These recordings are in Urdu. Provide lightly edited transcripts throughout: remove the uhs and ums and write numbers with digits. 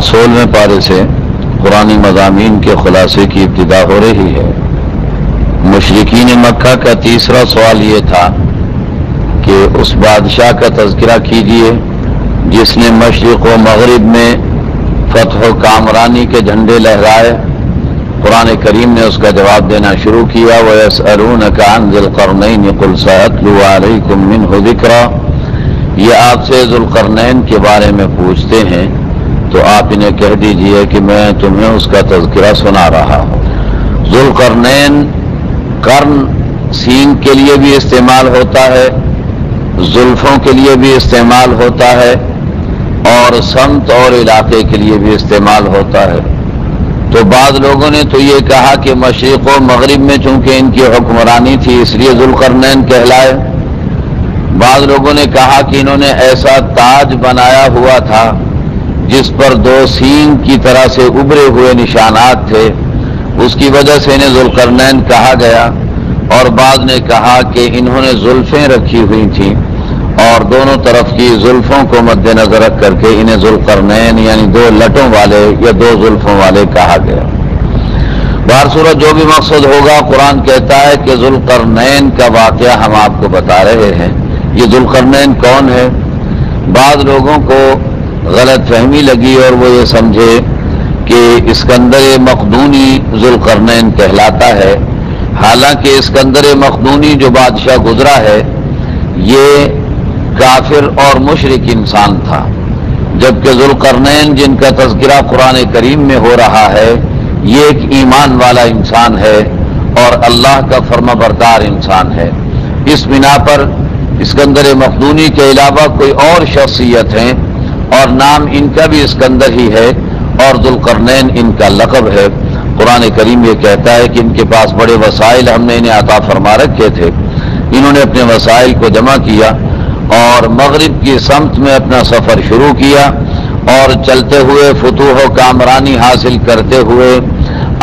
16ویں پارے سے قرآنی مضامین کے خلاصے کی ابتدا ہو رہی ہے۔ مشرکین مکہ کا تیسرا سوال یہ تھا کہ اس بادشاہ کا تذکرہ کیجیے جس نے مشرق و مغرب میں فتح و کامرانی کے جھنڈے لہرائے۔ قرآن کریم نے اس کا جواب دینا شروع کیا، وَيَسْأَلُونَكَ عَنْ ذِي الْقَرْنَيْنِ قُلْ سَأَتْلُو عَلَيْكُمْ مِنْهُ ذِكْرًا۔ یہ آپ سے ذوالقرنین کے بارے میں پوچھتے ہیں تو آپ انہیں کہہ دیجئے کہ میں تمہیں اس کا تذکرہ سنا رہا ہوں۔ ذوالقرنین قرن سین کے لیے بھی استعمال ہوتا ہے، زلفوں کے لیے بھی استعمال ہوتا ہے، اور سمت اور علاقے کے لیے بھی استعمال ہوتا ہے۔ تو بعض لوگوں نے تو یہ کہا کہ مشرق و مغرب میں چونکہ ان کی حکمرانی تھی اس لیے ذوالقرنین کہلائے۔ بعض لوگوں نے کہا کہ انہوں نے ایسا تاج بنایا ہوا تھا جس پر دو سینگ کی طرح سے ابھرے ہوئے نشانات تھے، اس کی وجہ سے انہیں ذوالقرنین کہا گیا۔ اور بعض نے کہا کہ انہوں نے زلفیں رکھی ہوئی تھیں اور دونوں طرف کی زلفوں کو مد نظر رکھ کر کے انہیں ذوالقرنین یعنی دو لٹوں والے یا دو زلفوں والے کہا گیا۔ بہر صورت جو بھی مقصد ہوگا، قرآن کہتا ہے کہ ذوالقرنین کا واقعہ ہم آپ کو بتا رہے ہیں۔ یہ ذوالقرنین کون ہے؟ بعض لوگوں کو غلط فہمی لگی اور وہ یہ سمجھے کہ اسکندر مقدونی ذوالقرنین کہلاتا ہے، حالانکہ اسکندر مقدونی جو بادشاہ گزرا ہے یہ کافر اور مشرک انسان تھا، جبکہ ذوالقرنین جن کا تذکرہ قرآن کریم میں ہو رہا ہے یہ ایک ایمان والا انسان ہے اور اللہ کا فرما بردار انسان ہے۔ اس بنا پر اسکندر مقدونی کے علاوہ کوئی اور شخصیت ہیں اور نام ان کا بھی اسکندر ہی ہے اور ذوالقرنین ان کا لقب ہے۔ قرآن کریم یہ کہتا ہے کہ ان کے پاس بڑے وسائل ہم نے انہیں عطا فرما رکھے تھے، انہوں نے اپنے وسائل کو جمع کیا اور مغرب کی سمت میں اپنا سفر شروع کیا اور چلتے ہوئے فتوح و کامرانی حاصل کرتے ہوئے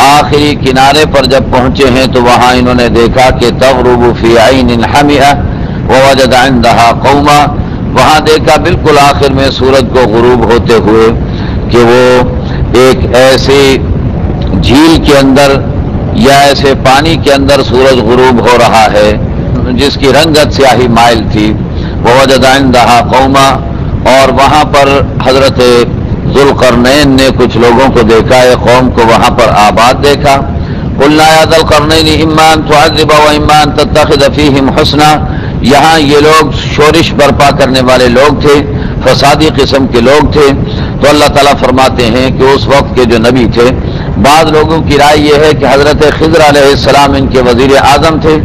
آخری کنارے پر جب پہنچے ہیں تو وہاں انہوں نے دیکھا کہ تغرب فی عین حمیہ ووجد عندہا قوما، وہاں دیکھا بالکل آخر میں سورج کو غروب ہوتے ہوئے کہ وہ ایک ایسی جھیل کے اندر یا ایسے پانی کے اندر سورج غروب ہو رہا ہے جس کی رنگت سیاہی مائل تھی۔ ووجد عندہا قوما، اور وہاں پر حضرت ذوالقرنین نے کچھ لوگوں کو دیکھا، ایک قوم کو وہاں پر آباد دیکھا۔ قلنا یا ذا القرنین اما ان تعذب و اما ان تتخذ فیہم حسنا، یہاں یہ لوگ شورش برپا کرنے والے لوگ تھے، فسادی قسم کے لوگ تھے۔ تو اللہ تعالیٰ فرماتے ہیں کہ اس وقت کے جو نبی تھے، بعض لوگوں کی رائے یہ ہے کہ حضرت خضر علیہ السلام ان کے وزیر اعظم تھے،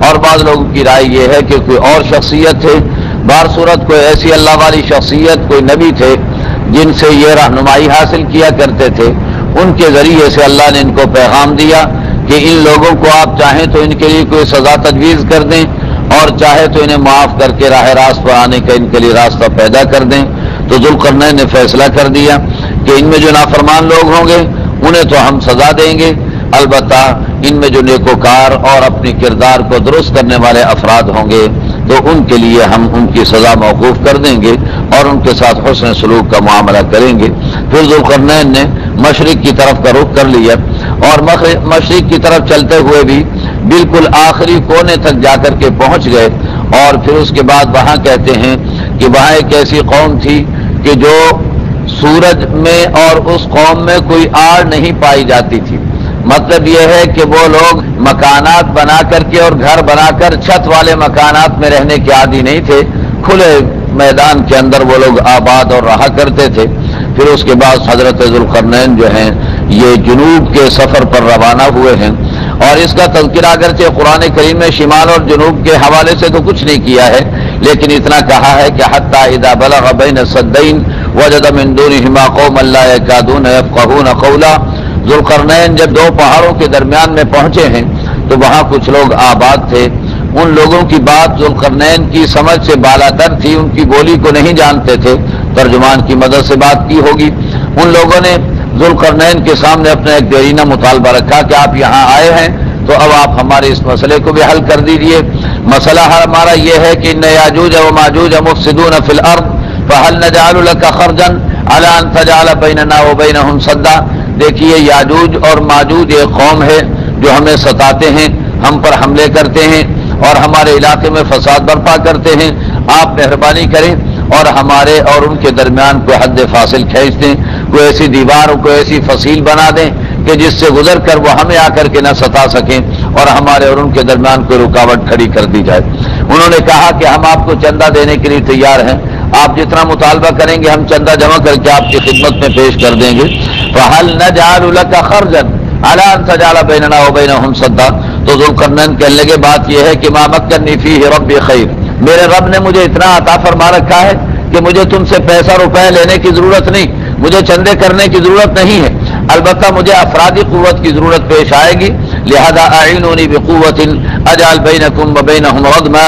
اور بعض لوگوں کی رائے یہ ہے کہ کوئی اور شخصیت تھے۔ بہر صورت کوئی ایسی اللہ والی شخصیت، کوئی نبی تھے جن سے یہ رہنمائی حاصل کیا کرتے تھے، ان کے ذریعے سے اللہ نے ان کو پیغام دیا کہ ان لوگوں کو آپ چاہیں تو ان کے لیے کوئی سزا تجویز کر دیں اور چاہے تو انہیں معاف کر کے راہ راست پر آنے کا ان کے لیے راستہ پیدا کر دیں۔ تو ذوالقرنین نے فیصلہ کر دیا کہ ان میں جو نافرمان لوگ ہوں گے انہیں تو ہم سزا دیں گے، البتہ ان میں جو نیکوکار اور اپنے کردار کو درست کرنے والے افراد ہوں گے تو ان کے لیے ہم ان کی سزا موقوف کر دیں گے اور ان کے ساتھ حسن سلوک کا معاملہ کریں گے۔ پھر ذوالقرنین نے مشرق کی طرف کا رخ کر لیا اور مشرق کی طرف چلتے ہوئے بھی بالکل آخری کونے تک جا کر کے پہنچ گئے، اور پھر اس کے بعد وہاں کہتے ہیں کہ وہاں ایک ایسی قوم تھی کہ جو سورج میں اور اس قوم میں کوئی آڑ نہیں پائی جاتی تھی۔ مطلب یہ ہے کہ وہ لوگ مکانات بنا کر کے اور گھر بنا کر چھت والے مکانات میں رہنے کے عادی نہیں تھے، کھلے میدان کے اندر وہ لوگ آباد اور رہا کرتے تھے۔ پھر اس کے بعد حضرت ذوالقرنین جو ہیں یہ جنوب کے سفر پر روانہ ہوئے ہیں، اور اس کا تذکرہ اگرچہ قرآن کریم میں شمال اور جنوب کے حوالے سے تو کچھ نہیں کیا ہے، لیکن اتنا کہا ہے کہ حتی اذا بلغ بین السدین وجد من دونہما قوما لا یکادون یفقہون قولا، ذوالقرنین جب دو پہاڑوں کے درمیان میں پہنچے ہیں تو وہاں کچھ لوگ آباد تھے، ان لوگوں کی بات ذوالقرنین کی سمجھ سے بالاتر تھی، ان کی بولی کو نہیں جانتے تھے، ترجمان کی مدد سے بات کی ہوگی۔ ان لوگوں نے ذوالقرنین کے سامنے اپنا ایک دیرینہ مطالبہ رکھا کہ آپ یہاں آئے ہیں تو اب آپ ہمارے اس مسئلے کو بھی حل کر دیجئے۔ مسئلہ ہمارا یہ ہے کہ ان یاجوج و ماجوج مفسدون فی الارض فهل نجعل لك خرجا علی ان تجعل بیننا وبینہم سدا، دیکھیے یاجوج اور ماجوج ایک قوم ہے جو ہمیں ستاتے ہیں، ہم پر حملے کرتے ہیں اور ہمارے علاقے میں فساد برپا کرتے ہیں، آپ مہربانی کریں اور ہمارے اور ان کے درمیان کوئی حد فاصل کھینچ دیں، کوئی ایسی دیوار، کوئی ایسی فصیل بنا دیں کہ جس سے گزر کر وہ ہمیں آ کر کے نہ ستا سکیں اور ہمارے اور ان کے درمیان کوئی رکاوٹ کھڑی کر دی جائے۔ انہوں نے کہا کہ ہم آپ کو چندہ دینے کے لیے تیار ہیں، آپ جتنا مطالبہ کریں گے ہم چندہ جمع کر کے آپ کی خدمت میں پیش کر دیں گے۔ فَهَلْ نَجْعَلُ لَكَ خَرْجًا عَلَىٰ أَن تَجْعَلَ بَيْنَنَا وَبَيْنَهُمْ سَدًّا، تو ذوالقرنین کہنے لگے بات یہ ہے کہ مَا مَكَّنِّي فِيهِ رَبِّي خَيْرٌ، میرے رب نے مجھے اتنا عطا فرما رکھا ہے کہ مجھے تم سے پیسہ روپے لینے کی ضرورت نہیں، مجھے چندے کرنے کی ضرورت نہیں ہے، البتہ مجھے افرادی قوت کی ضرورت پیش آئے گی، لہذا اعینونی بقوت اجعل بینکم وبینہم ردما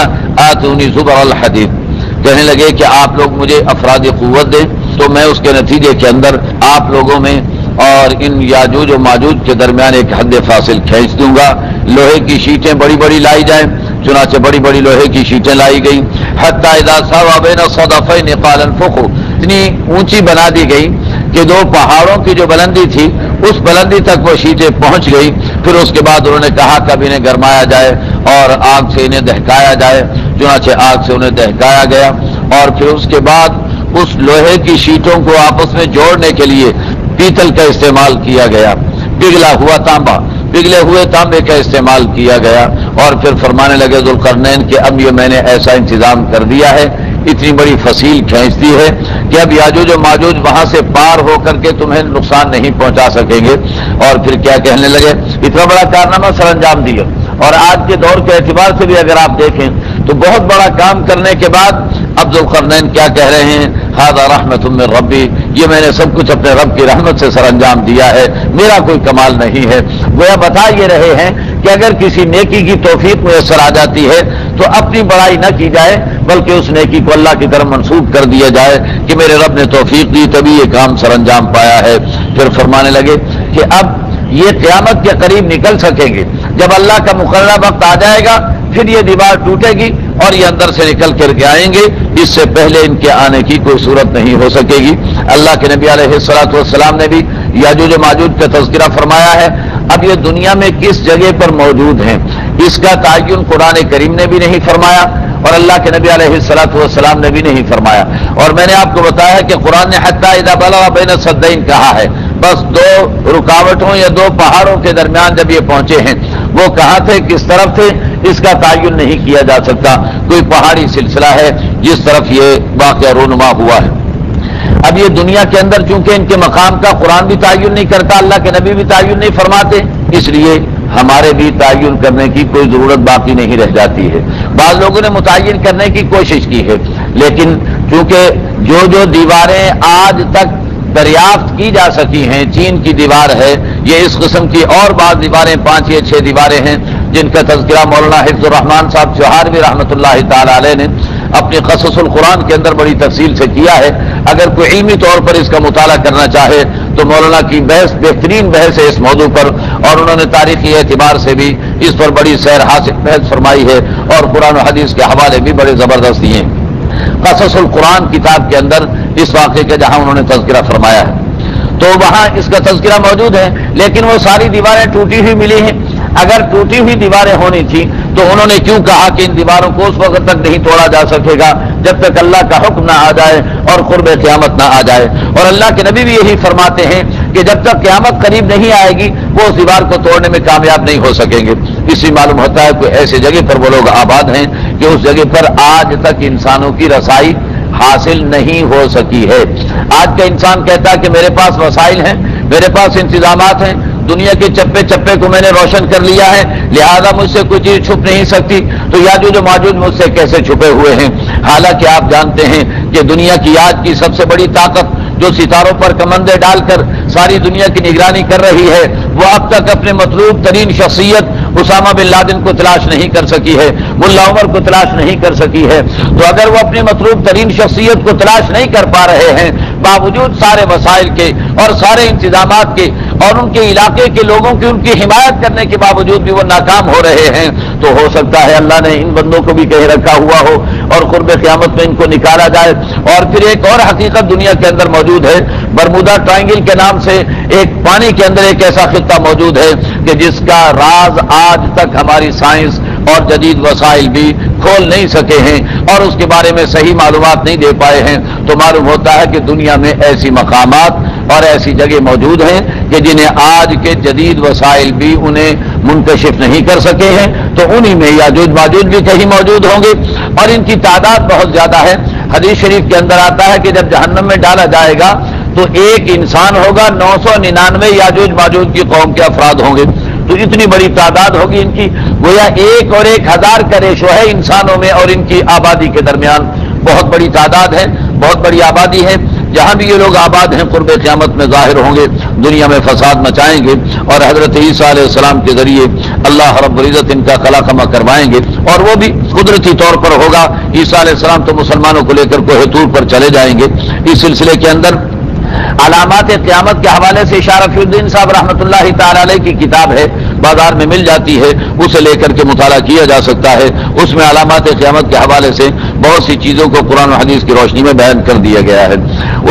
آتونی زبر الحدید، کہنے لگے کہ آپ لوگ مجھے افرادی قوت دیں تو میں اس کے نتیجے کے اندر آپ لوگوں میں اور ان یاجوج و ماجوج کے درمیان ایک حد فاصل کھینچ دوں گا۔ لوہے کی شیٹیں بڑی بڑی لائی جائیں، چنانچہ بڑی بڑی لوہے کی شیٹیں لائی گئیں، حتی اذا ساوا بین الصدفین قال انفخوا، اتنی اونچی بنا دی گئی کہ دو پہاڑوں کی جو بلندی تھی اس بلندی تک وہ شیٹیں پہنچ گئی۔ پھر اس کے بعد انہوں نے کہا کب انہیں گرمایا جائے اور آگ سے انہیں دہکایا جائے، چنانچہ آگ سے انہیں دہکایا گیا، اور پھر اس کے بعد اس لوہے کی شیٹوں کو آپس میں جوڑنے کے لیے پیتل کا استعمال کیا گیا، پگھلا ہوا تانبا، پگھلے ہوئے تانبے کا استعمال کیا گیا، اور پھر فرمانے لگے ذوالقرنین کہ اب یہ میں نے ایسا انتظام کر دیا ہے، اتنی بڑی فصیل کھینچ دی ہے کہ اب یاجوج و ماجوج وہاں سے پار ہو کر کے تمہیں نقصان نہیں پہنچا سکیں گے۔ اور پھر کیا کہنے لگے، اتنا بڑا کارنامہ سر انجام دیا، اور آج کے دور کے اعتبار سے بھی اگر آپ دیکھیں تو بہت بڑا کام کرنے کے بعد اب ذوالقرنین کیا کہہ رہے ہیں، ھذا رحمۃ من ربی، یہ میں نے سب کچھ اپنے رب کی رحمت سے سر انجام دیا ہے، میرا کوئی کمال نہیں ہے۔ گویا بتا یہ رہے ہیں کہ اگر کسی نیکی کی توفیق میسر آ جاتی ہے تو اپنی بڑائی نہ کی جائے بلکہ اس نیکی کو اللہ کی طرف منسوب کر دیا جائے کہ میرے رب نے توفیق دی تبھی یہ کام سر انجام پایا ہے۔ پھر فرمانے لگے کہ اب یہ قیامت کے قریب نکل سکیں گے، جب اللہ کا مقررہ وقت آ جائے گا پھر یہ دیوار ٹوٹے گی اور یہ اندر سے نکل کر کے آئیں گے، اس سے پہلے ان کے آنے کی کوئی صورت نہیں ہو سکے گی۔ اللہ کے نبی علیہ الصلوۃ والسلام نے بھی یاجوج و ماجوج کا تذکرہ فرمایا ہے۔ اب یہ دنیا میں کس جگہ پر موجود ہیں اس کا تعین قرآن کریم نے بھی نہیں فرمایا اور اللہ کے نبی علیہ الصلوۃ والسلام نے بھی نہیں فرمایا، اور میں نے آپ کو بتایا کہ قرآن نے حتی اذا بلغ بین السدین کہا ہے، بس دو رکاوٹوں یا دو پہاڑوں کے درمیان جب یہ پہنچے ہیں، وہ کہاں تھے کس طرف تھے اس کا تعین نہیں کیا جا سکتا، کوئی پہاڑی سلسلہ ہے جس طرف یہ واقعہ رونما ہوا ہے۔ اب یہ دنیا کے اندر چونکہ ان کے مقام کا قرآن بھی تعین نہیں کرتا، اللہ کے نبی بھی تعین نہیں فرماتے، اس لیے ہمارے بھی تعین کرنے کی کوئی ضرورت باقی نہیں رہ جاتی ہے۔ بعض لوگوں نے متعین کرنے کی کوشش کی ہے، لیکن چونکہ جو دیواریں آج تک دریافت کی جا سکی ہیں، چین کی دیوار ہے، یہ اس قسم کی اور بعض دیواریں 5 یا 6 دیواریں ہیں جن کا تذکرہ مولانا حفظ الرحمان صاحب چوہاروی رحمۃ اللہ تعالی علیہ نے اپنی قصص القرآن کے اندر بڑی تفصیل سے کیا ہے۔ اگر کوئی علمی طور پر اس کا مطالعہ کرنا چاہے تو مولانا کی بحث بہترین بحث ہے اس موضوع پر، اور انہوں نے تاریخی اعتبار سے بھی اس پر بڑی سیر حاصل بحث فرمائی ہے، اور قرآن و حدیث کے حوالے بھی بڑے زبردست دیے ہیں۔ قصص القرآن کتاب کے اندر اس واقعے کا جہاں انہوں نے تذکرہ فرمایا ہے تو وہاں اس کا تذکرہ موجود ہے، لیکن وہ ساری دیواریں ٹوٹی ہوئی ملی ہیں۔ اگر ٹوٹی ہوئی دیواریں ہونی تھی تو انہوں نے کیوں کہا کہ ان دیواروں کو اس وقت تک نہیں توڑا جا سکے گا جب تک اللہ کا حکم نہ آ جائے اور قرب قیامت نہ آ جائے، اور اللہ کے نبی بھی یہی فرماتے ہیں کہ جب تک قیامت قریب نہیں آئے گی وہ اس دیوار کو توڑنے میں کامیاب نہیں ہو سکیں گے۔ اس سے معلوم ہوتا ہے کہ ایسی جگہ پر وہ لوگ آباد ہیں کہ اس جگہ پر آج تک انسانوں کی رسائی حاصل نہیں ہو سکی ہے۔ آج کا انسان کہتا ہے کہ میرے پاس وسائل ہیں، میرے پاس انتظامات ہیں، دنیا کے چپے چپے کو میں نے روشن کر لیا ہے، لہذا مجھ سے کوئی چیز چھپ نہیں سکتی، تو یاجوج و ماجوج مجھ سے کیسے چھپے ہوئے ہیں؟ حالانکہ آپ جانتے ہیں کہ دنیا کی آج کی سب سے بڑی طاقت جو ستاروں پر کمندے ڈال کر ساری دنیا کی نگرانی کر رہی ہے، وہ اب تک اپنے مطلوب ترین شخصیت اسامہ بن لادن کو تلاش نہیں کر سکی ہے، ملا عمر کو تلاش نہیں کر سکی ہے۔ تو اگر وہ اپنی مطلوب ترین شخصیت کو تلاش نہیں کر پا رہے ہیں باوجود سارے وسائل کے اور سارے انتظامات کے، اور ان کے علاقے کے لوگوں کی ان کی حمایت کرنے کے باوجود بھی وہ ناکام ہو رہے ہیں، تو ہو سکتا ہے اللہ نے ان بندوں کو بھی کہیں رکھا ہوا ہو اور قرب قیامت میں ان کو نکالا جائے۔ اور پھر ایک اور حقیقت دنیا کے اندر موجود ہے، برمودا ٹرائنگل کے نام سے ایک پانی کے اندر ایک ایسا خطہ موجود ہے کہ جس کا راز آج تک ہماری سائنس اور جدید وسائل بھی کھول نہیں سکے ہیں اور اس کے بارے میں صحیح معلومات نہیں دے پائے ہیں۔ تو معلوم ہوتا ہے کہ دنیا میں ایسی مقامات اور ایسی جگہ موجود ہیں کہ جنہیں آج کے جدید وسائل بھی انہیں منکشف نہیں کر سکے ہیں، تو انہی میں یاجوج ماجوج بھی کہیں موجود ہوں گے اور ان کی تعداد بہت زیادہ ہے۔ حدیث شریف کے اندر آتا ہے کہ جب جہنم میں ڈالا جائے گا تو ایک انسان ہوگا، 999 یاجوج ماجوج کی قوم کے افراد ہوں گے، تو اتنی بڑی تعداد ہوگی ان کی، گویا 1 اور 1000 کا ریشو ہے انسانوں میں اور ان کی آبادی کے درمیان۔ بہت بڑی تعداد ہے، بہت بڑی آبادی ہے۔ جہاں بھی یہ لوگ آباد ہیں قرب قیامت میں ظاہر ہوں گے، دنیا میں فساد مچائیں گے اور حضرت عیسیٰ علیہ السلام کے ذریعے اللہ رب العزت ان کا خلا خما کروائیں گے، اور وہ بھی قدرتی طور پر ہوگا۔ عیسیٰ علیہ السلام تو مسلمانوں کو لے کر کوہ طور پر چلے جائیں گے۔ اس سلسلے کے اندر علامات قیامت کے حوالے سے شارف الدین صاحب رحمۃ اللہ تعالی علیہ کی کتاب ہے، بازار میں مل جاتی ہے، اسے لے کر کے مطالعہ کیا جا سکتا ہے۔ اس میں علامات قیامت کے حوالے سے بہت سی چیزوں کو قرآن و حدیث کی روشنی میں بیان کر دیا گیا ہے۔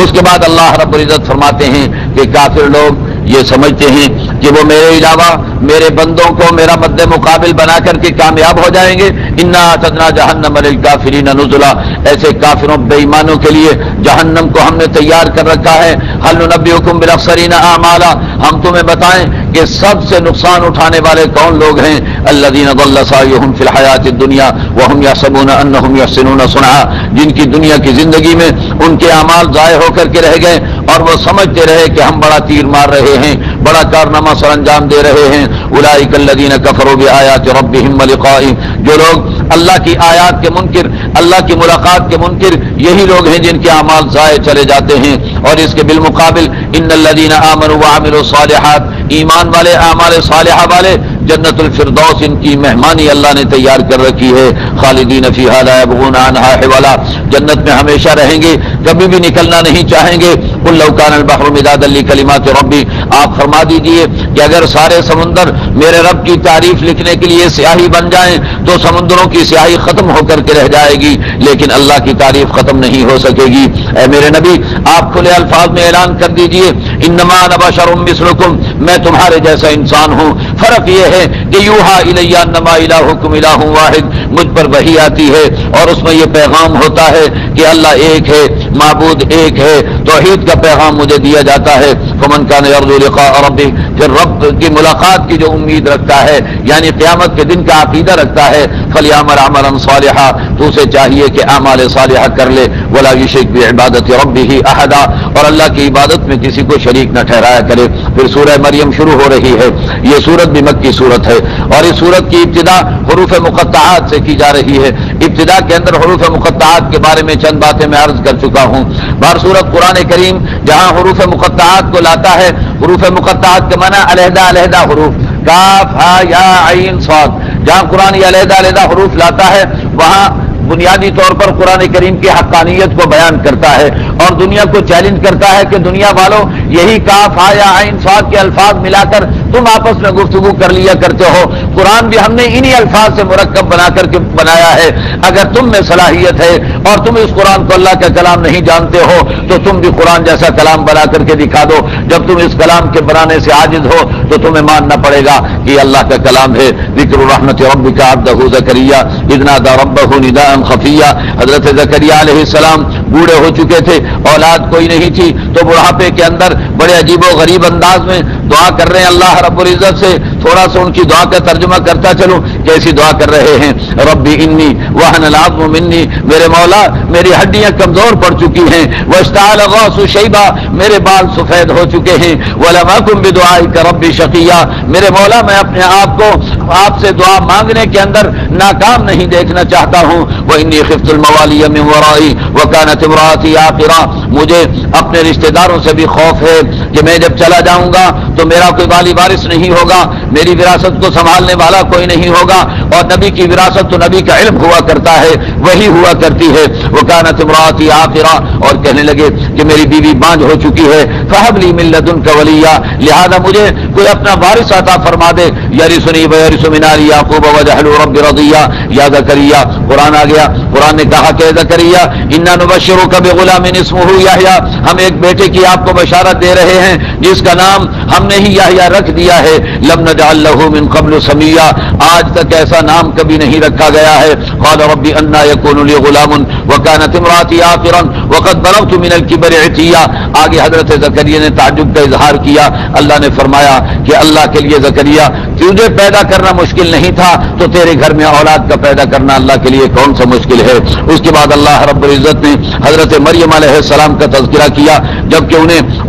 اس کے بعد اللہ رب العزت فرماتے ہیں کہ کافر لوگ یہ سمجھتے ہیں کہ وہ میرے علاوہ میرے بندوں کو میرا مد مقابل بنا کر کے کامیاب ہو جائیں گے۔ انا اعتدنا جہنم للکافرین نزلا، ایسے کافروں بے ایمانوں کے لیے جہنم کو ہم نے تیار کر رکھا ہے۔ هل ننبئکم بالاخسرین اعمالا، ہم تمہیں بتائیں کہ سب سے نقصان اٹھانے والے کون لوگ ہیں؟ الذین ضل سعیہم فی الحیاۃ الدنیا وہم یحسبون انہم یحسنون صنعا، جن کی دنیا کی زندگی میں ان کے اعمال ضائع ہو کر کے رہ گئے اور وہ سمجھتے رہے کہ ہم بڑا تیر مار رہے ہیں، بڑا کارنامہ سر انجام دے رہے ہیں۔ اولئک الذین کفروا بآیات ربہم ولقائہ، جو لوگ اللہ کی آیات کے منکر، اللہ کی ملاقات کے منکر، یہی لوگ ہیں جن کے اعمال ضائع چلے جاتے ہیں۔ اور اس کے بالمقابل ان الذین آمنوا وعملوا الصالحات، ایمان والے، اعمال صالحہ والے، جنت الفردوس ان کی مہمانی اللہ نے تیار کر رکھی ہے۔ خالدین فیہا لا یبغون عنہا حولا، جنت میں ہمیشہ رہیں گے، کبھی بھی نکلنا نہیں چاہیں گے۔ قل لو کان البحر مدادا لکلمات ربی، آپ فرما دیجئے کہ اگر سارے سمندر میرے رب کی تعریف لکھنے کے لیے سیاہی بن جائیں تو سمندروں کی سیاہی ختم ہو کر کے رہ جائے گی، لیکن اللہ کی تعریف ختم نہیں ہو سکے گی۔ اے میرے نبی، آپ کھلے الفاظ میں اعلان کر دیجئے انما انا بشر مثلکم، میں تمہارے جیسا انسان ہوں، فرق یہ ہے کہ یوحا الی انما الہکم الہ واحد، مجھ پر وحی آتی ہے اور اس میں یہ پیغام ہوتا ہے کہ اللہ ایک ہے، معبود ایک ہے، توحید کا پیغام مجھے دیا جاتا ہے۔ فمن کان یرجو لقاء ربہ، پھر رب کی ملاقات کی جو امید رکھتا ہے، یعنی قیامت کے دن کا عقیدہ رکھتا ہے، فلیعمل عملا صالحا، تو اسے چاہیے کہ اعمال صالحہ کر لے، ولا یشرک بعبادۃ ربہ احدا، اور اللہ کی عبادت میں کسی کو شریک نہ ٹھہرایا کرے۔ پھر سورہ مریم شروع ہو رہی ہے، یہ سورت بھی مکی سورت ہے اور اس سورت کی ابتدا حروف مقطعات سے کی جا رہی ہے۔ ابتدا کے اندر حروف مقطعات کے بارے میں چند باتیں میں عرض کر چکا ہوں۔ بار سورت قرآن کریم جہاں حروف مقطعات کو لاتا ہے، حروف مقطعات کے معنی علیحدہ علیحدہ حروف، کاف ہا یا عین صاد، جہاں قرآن یہ علیحدہ علیحدہ حروف لاتا ہے وہاں بنیادی طور پر قرآن کریم کی حقانیت کو بیان کرتا ہے اور دنیا کو چیلنج کرتا ہے کہ دنیا والوں، یہی کاف ہا یا عین صاد کے الفاظ ملا کر تم آپس میں گفتگو کر لیا کرتے ہو، قرآن بھی ہم نے انہی الفاظ سے مرکب بنا کر کے بنایا ہے۔ اگر تم میں صلاحیت ہے اور تم اس قرآن کو اللہ کا کلام نہیں جانتے ہو تو تم بھی قرآن جیسا کلام بنا کر کے دکھا دو۔ جب تم اس کلام کے بنانے سے عاجز ہو تو تمہیں ماننا پڑے گا کہ یہ اللہ کا کلام ہے۔ ذکر رحمت ربک عبدہ زکریا اذ نادى ربہ نداء خفیا، حضرت زکریا علیہ السلام بوڑھے ہو چکے تھے، اولاد کوئی نہیں تھی، تو بڑھاپے کے اندر بڑے عجیب و غریب انداز میں دعا کر رہے ہیں اللہ رب العزت سے۔ تھوڑا سا ان کی دعا کا ترجمہ کرتا چلوں، کیسی دعا کر رہے ہیں؟ ربی انی وہن العظم منی، میرے مولا میری ہڈیاں کمزور پڑ چکی ہیں، واشتعل الراس شیبا، میرے بال سفید ہو چکے ہیں، ولم اکن بدعائک ربی شقیا، میرے مولا میں اپنے آپ کو آپ سے دعا مانگنے کے اندر ناکام نہیں دیکھنا چاہتا ہوں۔ وانی خفت الموالی من ورائی وکانت امراتی عاقرا، مجھے اپنے رشتہ داروں سے بھی خوف ہے کہ میں جب چلا جاؤں گا تو میرا کوئی والی وارث نہیں ہوگا، میری وراثت کو سنبھالنے والا کوئی نہیں ہوگا، اور نبی کی وراثت تو نبی کا علم ہوا کرتا ہے، وہی ہوا کرتی ہے۔ وکانت امراتی عاقرا، اور کہنے لگے کہ میری بیوی بانجھ ہو چکی ہے، فہب لی من لدنک ولیا، لہذا مجھے کوئی اپنا وارث عطا فرما دے، یرثنی ویرث من آل یعقوب وجعل رب رضیا۔ یا زکریا، قرآن آ گیا، قرآن نے کہا کہ زکریا انا نبشرک بغلام اسمہ یحییٰ، ہم ایک بیٹے کی آپ کو بشارت دے رہے ہیں جس کا نام ہم نے ہی یحییٰ رکھ دیا ہے، لم نجعل له من قبل سمیا، آج تک ایسا نام کبھی نہیں رکھا گیا ہے۔ قال رب انا یکون لی غلام وکانت امراتی عاقرا وقد بلغت من الکبر عتیا۔ آگے حضرت زکریا نے تعجب کا اظہار کیا، اللہ نے فرمایا کہ اللہ کے لیے زکریا تجھے پیدا کرنا مشکل نہیں تھا تو تیرے گھر میں اولاد کا پیدا کرنا اللہ کے لیے کون سا مشکل ہے۔ اس کے بعد اللہ رب العزت نے حضرت مریم علیہ السلام کا تذکرہ کیا، جبکہ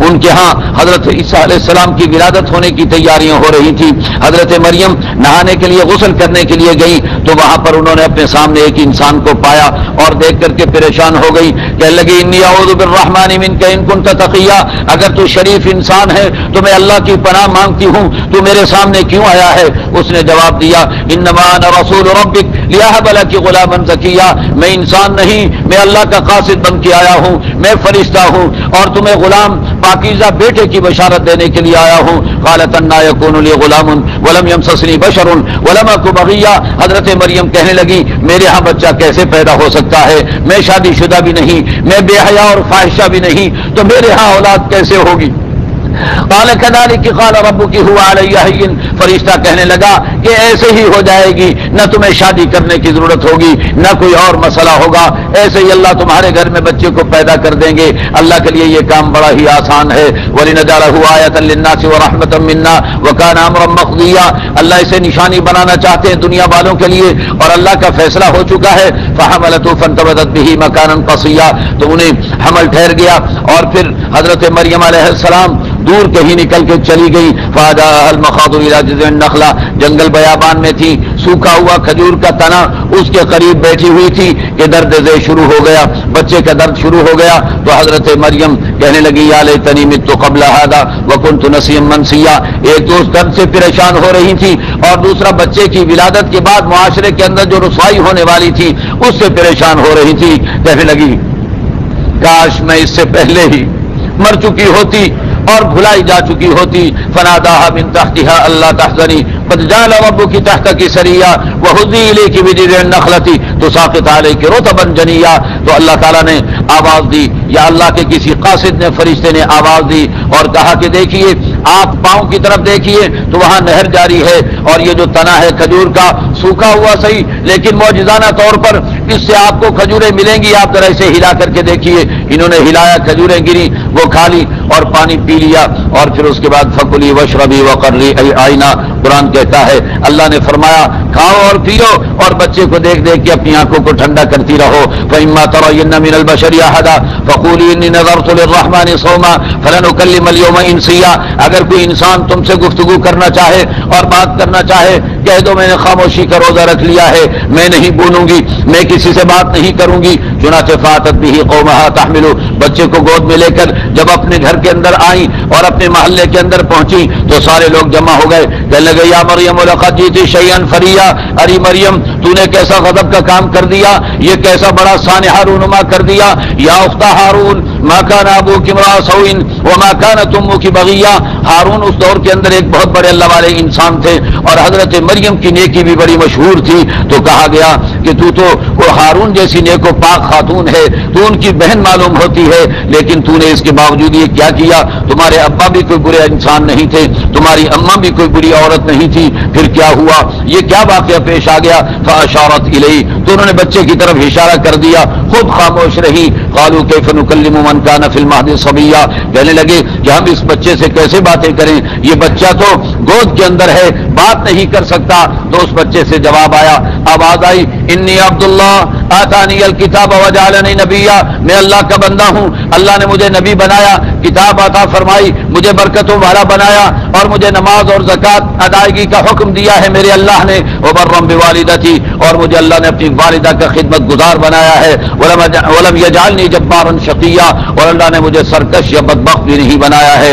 ان کے ہاں حضرت عیسیٰ علیہ السلام کی ولادت ہونے کی تیاریاں ہو رہی تھی۔ حضرت مریم نہانے کے لیے غسل کرنے کے لیے گئی تو وہاں پر انہوں نے اپنے سامنے ایک انسان کو پایا اور دیکھ کر کے پریشان ہو گئی، کہنے لگی انی اعوذ بالرحمن منک ان کنت تقیا، اگر تو شریف انسان ہے تو میں اللہ کی پناہ مانگتی ہوں، تو میرے سامنے کیوں آیا ہے؟ اس نے جواب دیا انما انا رسول ربک لیہب لک غلاما زکیا، میں انسان نہیں، میں اللہ کا قاصد بن کے آیا ہوں، میں فرشتہ ہوں اور تمہیں غلام پاکیزہ بیٹے کی بشارت دینے کے لیے آیا ہوں۔ قالت انا یکون لی غلام ولم یمسسنی بشر ولم اک بغیا، حضرت مریم کہنے لگی میرے ہاں بچہ کیسے پیدا ہو سکتا ہے، میں شادی شدہ بھی نہیں، میں بے حیا اور فاحشہ بھی نہیں، تو میرے ہاں اولاد کیسے ہوگی؟ قال كذلك قال ربك هو علي هين، فرشتہ کہنے لگا کہ ایسے ہی ہو جائے گی، نہ تمہیں شادی کرنے کی ضرورت ہوگی نہ کوئی اور مسئلہ ہوگا، ایسے ہی اللہ تمہارے گھر میں بچے کو پیدا کر دیں گے، اللہ کے لیے یہ کام بڑا ہی آسان ہے۔ وَلِنَجْعَلَهُ آيَةً لِلنَّاسِ وَرَحْمَةً مِنَّا وَكَانَ أَمْرًا مَقْضِيًّا، اللہ اسے نشانی بنانا چاہتے ہیں دنیا والوں کے لیے اور اللہ کا فیصلہ ہو چکا ہے۔ فَحَمَلَتْهُ فَانْتَبَذَتْ بِهِ مَكَانًا قَصِيًّا، تو انہیں حمل ٹھہر گیا اور پھر حضرت مریم علیہ السلام دور کہیں نکل کے چلی گئی۔ فَأَجَاءَهَا الْمَخَاضُ إِلَى جِذْعِ النَّخْلَةِ، جنگل بیابان میں تھی، سوکھا ہوا کھجور کا تنا اس کے قریب بیٹھی ہوئی تھی کہ درد دے شروع ہو گیا، بچے کا درد شروع ہو گیا، تو حضرت مریم کہنے لگی یا لیتنی مت قبل هذا وكنت نسيا منسيا، ایک تو اس درد سے پریشان ہو رہی تھی اور دوسرا بچے کی ولادت کے بعد معاشرے کے اندر جو رسوائی ہونے والی تھی اس سے پریشان ہو رہی تھی، کہنے لگی کاش میں اس سے پہلے ہی مر چکی ہوتی اور بھلائی جا چکی ہوتی۔ فناداها من تحتها الا تحزني قد جعل ربك تحتك سريا وهزي اليك بجذع النخلة تساقط عليك رطبا جنيا، تو اللہ تعالیٰ نے آواز دی یا اللہ کے کسی قاصد نے فرشتے نے آواز دی اور کہا کہ دیکھیے آپ پاؤں کی طرف دیکھیے تو وہاں نہر جاری ہے اور یہ جو تنا ہے کھجور کا سوکھا ہوا صحیح لیکن معجزانہ طور پر اس سے آپ کو کھجوریں ملیں گی، آپ ذرا اسے ہلا کر کے دیکھیے۔ انہوں نے ہلایا، کھجوریں گری، وہ کھا لی اور پانی پی لیا اور پھر اس کے بعد فکلی وشربی وقرری عینا، قرآن کہتا ہے اللہ نے فرمایا کھاؤ اور پیو اور بچے کو دیکھ دیکھ کے اپنی آنکھوں کو ٹھنڈا کرتی رہو۔ فإما ترين من البشر أحدا فقولي إني نذرت للرحمن صوما فلن أكلم اليوم إنسيا، اگر کوئی انسان تم سے گفتگو کرنا چاہے اور بات کرنا چاہے کہہ دو میں نے خاموشی کا روزہ رکھ لیا ہے، میں نہیں بولوں گی، میں کسی سے بات نہیں کروں گی۔ چنانچہ فاتت به قومها تحمل، بچے کو گود میں لے کر جب اپنے گھر کے اندر آئیں اور اپنے محلے کے اندر پہنچی تو سارے لوگ جمع ہو گئے، کہنے لگے یا مریم لقد جئت شيئا فريا، ارے مریم تو نے کیسا غضب کا کام کر دیا، یہ کیسا بڑا سانحہ رونما کر دیا۔ یا اخت ہارون ما كان ابوك امرأ سوء وما كانت امك بغيا، ہارون اس دور کے اندر ایک بہت بڑے اللہ والے انسان تھے اور حضرت مریم کی نیکی بھی بڑی مشہور تھی، تو کہا گیا کہ تو وہ ہارون جیسی نیک و پاک خاتون ہے، تو ان کی بہن معلوم ہوتی ہے، لیکن تو نے اس کے باوجود یہ کیا کیا؟ تمہارے ابا بھی کوئی برے انسان نہیں تھے، تمہاری اماں بھی کوئی بری عورت نہیں تھی، پھر کیا ہوا؟ یہ کیا واقعہ پیش آ گیا؟ فاشارت الیہ، تو انہوں نے بچے کی طرف اشارہ کر دیا، خود خاموش رہی۔ قالوا کیف نکلم من کان فی المہد صبیا، کہنے لگے کہ ہم اس بچے سے کیسے باتیں کریں، یہ بچہ تو گود کے اندر ہے، بات نہیں کر سکتا۔ تو اس بچے سے جواب آیا، آواز آئی انی عبداللہ آتانی الکتاب وجعلنی نبیا، میں اللہ کا بندہ ہوں، اللہ نے مجھے نبی بنایا، کتاب عطا فرمائی، مجھے برکتوں والا بنایا اور مجھے نماز اور زکوٰۃ ادائیگی کا حکم دیا ہے میرے اللہ نے، وبرم بوالدتی، اور مجھے اللہ نے اپنی والدہ کا خدمت گزار بنایا ہے، ولم یجعلنی جبارا شقیا، اور اللہ نے مجھے سرکش یا بدبخت بھی نہیں بنایا ہے،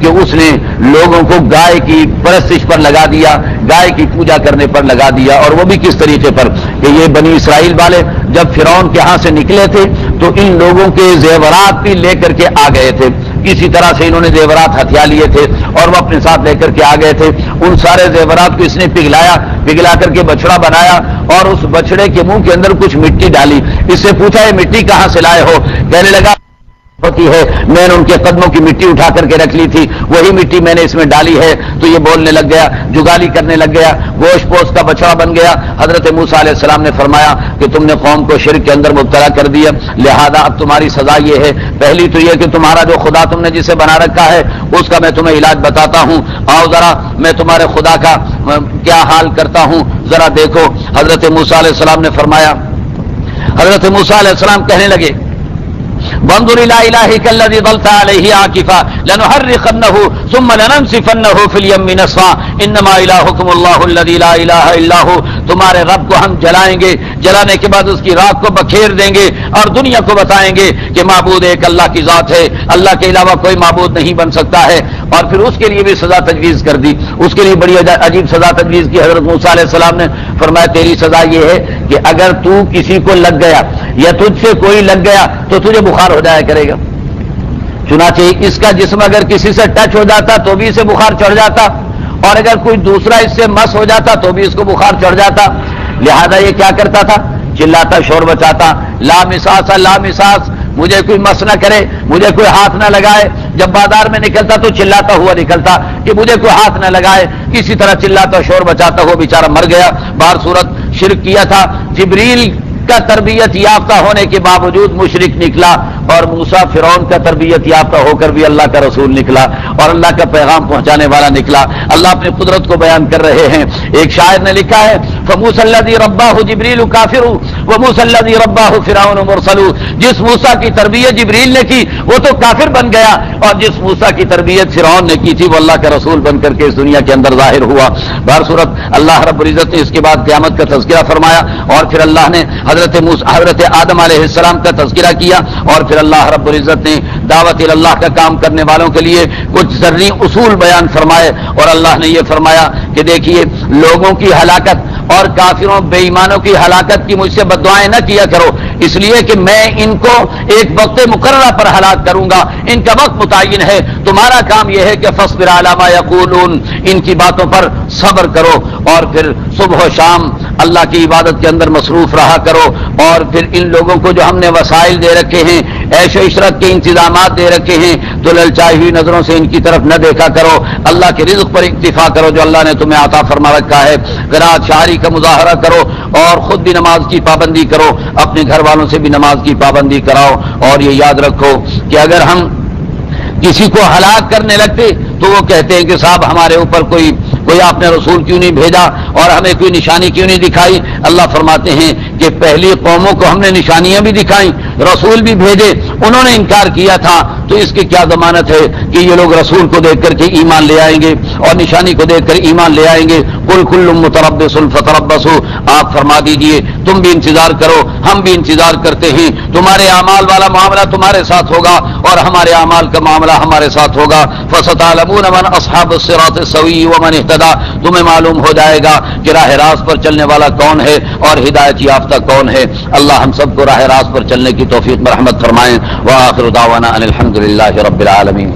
کہ اس نے لوگوں کو گائے کی پرستش پر لگا دیا، گائے کی پوجا کرنے پر لگا دیا، اور وہ بھی کس طریقے پر کہ یہ بنی اسرائیل والے جب فرعون کے ہاں سے نکلے تھے تو ان لوگوں کے زیورات بھی لے کر کے آ گئے تھے، کسی طرح سے انہوں نے زیورات ہتھیا لیے تھے اور وہ اپنے ساتھ لے کر کے آ گئے تھے، ان سارے زیورات کو اس نے پگھلا کر کے بچڑا بنایا اور اس بچڑے کے منہ کے اندر کچھ مٹی ڈالی، اس سے پوچھا یہ مٹی کہاں سے لائے ہو؟ کہنے لگا ہوتی ہے میں نے ان کے قدموں کی مٹی اٹھا کر کے رکھ لی تھی، وہی مٹی میں نے اس میں ڈالی ہے، تو یہ بولنے لگ گیا، جگالی کرنے لگ گیا، گوشت پوش کا بچڑا بن گیا۔ حضرت موسیٰ علیہ السلام نے فرمایا کہ تم نے قوم کو شرک کے اندر مبتلا کر دیا، لہذا اب تمہاری سزا یہ ہے، پہلی تو یہ کہ تمہارا جو خدا تم نے جسے بنا رکھا ہے اس کا میں تمہیں علاج بتاتا ہوں، آؤ ذرا میں تمہارے خدا کا کیا حال کرتا ہوں ذرا دیکھو۔ حضرت موسیٰ علیہ السلام نے فرمایا، حضرت موسیٰ علیہ السلام کہنے لگے وانظر الى الهك الذي ظلت عليه عاكفا لنحرقنه ثم لننسفنه في اليم نسفا انما الهكم الله الذي لا اله الا هو، تمہارے رب کو ہم جلائیں گے، جلانے کے بعد اس کی راکھ کو بکھیر دیں گے اور دنیا کو بتائیں گے کہ معبود ایک اللہ کی ذات ہے، اللہ کے علاوہ کوئی معبود نہیں بن سکتا ہے۔ اور پھر اس کے لیے بھی سزا تجویز کر دی، اس کے لیے بڑی عجیب سزا تجویز کی۔ حضرت موسیٰ علیہ السلام نے فرمایا تیری سزا یہ ہے کہ اگر تو کسی کو لگ گیا یا تجھ سے کوئی لگ گیا تو تجھے بخار ہو جایا کرے گا، چنانچہ اس کا جسم اگر کسی سے ٹچ ہو جاتا تو بھی اسے بخار چڑھ جاتا، اور اگر کوئی دوسرا اس سے مس ہو جاتا تو بھی اس کو بخار چڑھ جاتا۔ لہذا یہ کیا کرتا تھا؟ چلاتا، شور بچاتا، لا مساس لا مساس، مجھے کوئی مس نہ کرے، مجھے کوئی ہاتھ نہ لگائے۔ جب بازار میں نکلتا تو چلاتا ہوا نکلتا کہ مجھے کوئی ہاتھ نہ لگائے، اسی طرح چلاتا شور بچاتا ہوا بیچارہ مر گیا۔ بہر صورت شرک کیا تھا، جبریل کا تربیت یافتہ ہونے کے باوجود مشرک نکلا، اور موسیٰ فرعون کا تربیت یافتہ ہو کر بھی اللہ کا رسول نکلا اور اللہ کا پیغام پہنچانے والا نکلا۔ اللہ اپنی قدرت کو بیان کر رہے ہیں۔ ایک شاعر نے لکھا ہے فموسیٰ الذی رباہ جبریل کافر وموسیٰ الذی رباہ فرعون مرسل، جس موسیٰ کی تربیت جبریل نے کی وہ تو کافر بن گیا، اور جس موسیٰ کی تربیت فرعون نے کی تھی وہ اللہ کا رسول بن کر کے اس دنیا کے اندر ظاہر ہوا۔ بہر صورت اللہ رب العزت نے اس کے بعد قیامت کا تذکرہ فرمایا، اور پھر اللہ نے حضرت آدم علیہ السلام کا تذکرہ کیا، اور پھر اللہ رب العزت نے دعوت اللہ کا کام کرنے والوں کے لیے کچھ ذرعی اصول بیان فرمائے، اور اللہ نے یہ فرمایا کہ دیکھیے لوگوں کی ہلاکت اور کافروں بے ایمانوں کی ہلاکت کی مجھ سے بد دعائیں نہ کیا کرو، اس لیے کہ میں ان کو ایک وقت مقررہ پر ہلاک کروں گا، ان کا وقت متعین ہے، تمہارا کام یہ ہے کہ فاصبر علی ما یقولون، ان کی باتوں پر صبر کرو، اور پھر صبح و شام اللہ کی عبادت کے اندر مصروف رہا کرو، اور پھر ان لوگوں کو جو ہم نے وسائل دے رکھے ہیں، عیش و عشرت کے انتظامات دے رکھے ہیں، تو للچائی ہوئی نظروں سے ان کی طرف نہ دیکھا کرو، اللہ کے رزق پر اکتفا کرو جو اللہ نے تمہیں عطا فرما رکھا ہے، قرات شاعری کا مظاہرہ کرو، اور خود بھی نماز کی پابندی کرو، اپنے گھر والوں سے بھی نماز کی پابندی کراؤ، اور یہ یاد رکھو کہ اگر ہم کسی کو ہلاک کرنے لگتے تو وہ کہتے ہیں کہ صاحب ہمارے اوپر کوئی آپ نے رسول کیوں نہیں بھیجا اور ہمیں کوئی نشانی کیوں نہیں دکھائی؟ اللہ فرماتے ہیں کہ پہلی قوموں کو ہم نے نشانیاں بھی دکھائیں، رسول بھی بھیجے، انہوں نے انکار کیا تھا، تو اس کی کیا ضمانت ہے کہ یہ لوگ رسول کو دیکھ کر کے ایمان لے آئیں گے اور نشانی کو دیکھ کر ایمان لے آئیں گے؟ قل کل متربص فتربصوا، آپ فرما دیجئے تم بھی انتظار کرو، ہم بھی انتظار کرتے ہیں، تمہارے اعمال والا معاملہ تمہارے ساتھ ہوگا اور ہمارے اعمال کا معاملہ ہمارے ساتھ ہوگا۔ فستعلمون من اصحاب الصراط السوی ومن اهتدى، تمہیں معلوم ہو جائے گا کہ راہ راست پر چلنے والا کون ہے اور ہدایت یافتہ کون ہے۔ اللہ ہم سب کو راہ راست پر چلنے کی توفیق مرحمت فرمائیں۔ وآخر دعوانا ان الحمد للہ رب العالمین۔